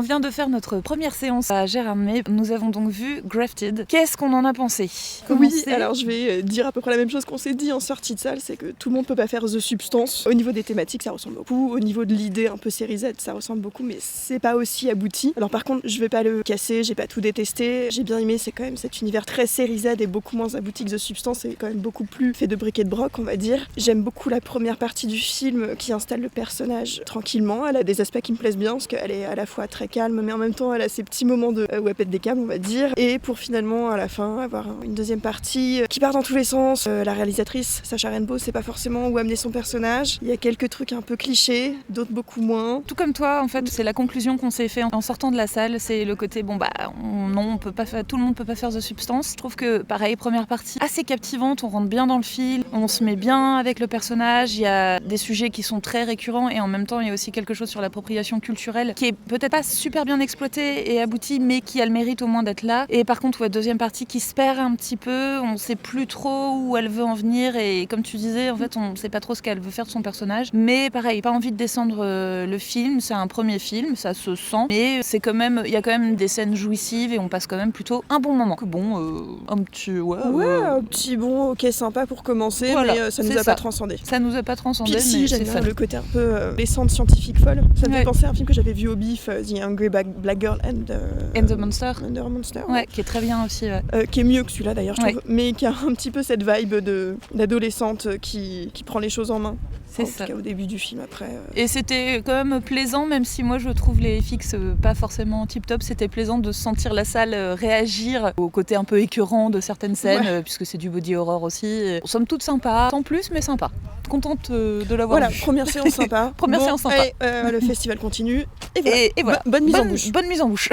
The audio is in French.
On vient de faire notre première séance à Gérardmer. Nous avons donc vu Grafted. Qu'est-ce qu'on en a pensé ? Alors je vais dire à peu près la même chose qu'on s'est dit en sortie de salle, c'est que tout le monde peut pas faire The Substance. Au niveau des thématiques, ça ressemble beaucoup. Au niveau de l'idée un peu série Z, ça ressemble beaucoup, mais c'est pas aussi abouti. Alors par contre, je vais pas le casser, j'ai pas tout détesté. J'ai bien aimé, c'est quand même cet univers très série Z et beaucoup moins abouti que The Substance. C'est quand même beaucoup plus fait de bric et de broc, on va dire. J'aime beaucoup la première partie du film qui installe le personnage tranquillement. Elle a des aspects qui me plaisent bien parce qu'elle est à la fois très calme, mais en même temps, elle a ses petits moments où elle pète des câbles, on va dire. Et pour finalement, à la fin, avoir une deuxième partie qui part dans tous les sens. La réalisatrice, Sacha Rainbow, sait pas forcément où amener son personnage. Il y a quelques trucs un peu clichés, d'autres beaucoup moins. Tout comme toi, en fait, c'est la conclusion qu'on s'est fait en sortant de la salle. C'est le côté, on peut pas faire, tout le monde peut pas faire The Substance. Je trouve que, pareil, première partie assez captivante, on rentre bien dans le film, on se met bien avec le personnage. Il y a des sujets qui sont très récurrents et en même temps, il y a aussi quelque chose sur l'appropriation culturelle qui est peut-être pas super bien exploité et abouti, mais qui a le mérite au moins d'être là. Et par contre, deuxième partie qui se perd un petit peu, on sait plus trop où elle veut en venir et comme tu disais, en fait, on sait pas trop ce qu'elle veut faire de son personnage. Mais pareil, pas envie de descendre le film, c'est un premier film, ça se sent, mais c'est quand même, il y a quand même des scènes jouissives et on passe quand même plutôt un bon moment. Un petit un petit bon, ok, sympa pour commencer, voilà, mais ça nous a pas transcendé. Ça nous a pas transcendé, Puis mais j'aime c'est bien fun. le côté un peu descente scientifique folle. Ça me fait penser à un film que j'avais vu au BIF, The Hungry Black Girl and the Monster. Ouais, qui est très bien aussi. Qui est mieux que celui-là d'ailleurs, je trouve, mais qui a un petit peu cette vibe d'adolescente qui prend les choses en main. C'est ça. En tout cas, au début du film, après. Et c'était quand même plaisant, même si moi je trouve les FX pas forcément tip-top, c'était plaisant de sentir la salle réagir au côté un peu écœurant de certaines scènes, puisque c'est du body horror aussi. Somme toute sympa, sans plus, mais sympa. Contente de l'avoir vu. Première séance sympa. Séance sympa. Allez, le festival continue. Et voilà. Et voilà. Bonne mise en bouche. Bonne mise en bouche.